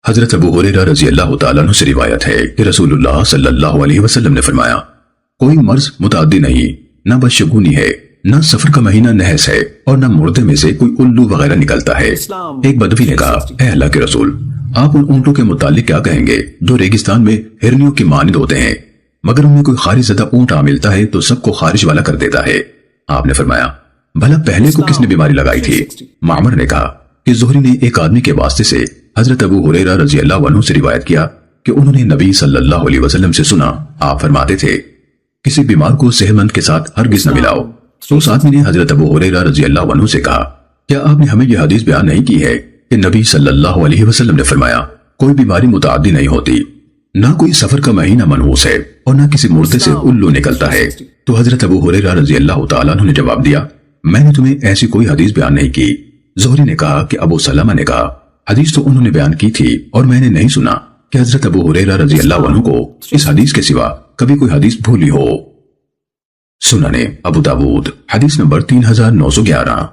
حضرت ابو ہریرہ رضی اللہ تعالیٰ عنہ سے روایت ہے کہ رسول اللہ صلی اللہ علیہ وسلم نے فرمایا، کوئی مرض متعدی نہیں، نہ بدشگونی ہے، نہ سفر کا مہینہ نحس ہے، اور نہ مردے میں سے کوئی الو وغیرہ نکلتا ہے۔ ایک بدوی نے کہا، اے اللہ کے رسول، آپ ان اونٹوں کے متعلق کیا کہیں گے جو ریگستان میں ہرنیوں کی مانند ہوتے ہیں، مگر ان میں کوئی خارج زدہ اونٹ آ ملتا ہے تو سب کو خارج والا کر دیتا ہے؟ آپ نے فرمایا، بھلا پہلے کو کس نے بیماری لگائی تھی؟ معمر نے کہا کہ زہری نے ایک آدمی کے واسطے سے حضرت ابو ہریرہ رضی اللہ عنہ سے روایت کیا کہ انہوں نے نبی صلی اللہ علیہ وسلم سے سنا، آپ فرماتے تھے، کسی بیمار کو صحت مند کے ساتھ ہرگز نہ ملاؤ۔ تو اس آدمی نے حضرت ابو ہریرہ رضی اللہ عنہ سے کہا، کیا آپ نے ہمیں یہ حدیث بیان نہیں کی ہے کہ نبی صلی اللہ علیہ وسلم نے فرمایا، کوئی بیماری متعدی نہیں ہوتی، نہ کوئی سفر کا مہینہ منحوس ہے، اور نہ کسی مردے سے الو نکلتا ہے؟ تو حضرت ابو ہریرہ رضی اللہ تعالیٰ عنہ نے جواب دیا، میں نے تمہیں ایسی کوئی حدیث بیان نہیں کی۔ زہری نے کہا کہ ابو سلمہ نے کہا، حدیث تو انہوں نے بیان کی تھی اور میں نے نہیں سنا کہ حضرت ابو ہریرہ رضی اللہ عنہ کو اس حدیث کے سوا کبھی کوئی حدیث بھولی ہو۔ سنن ابو داود حدیث نمبر 3911۔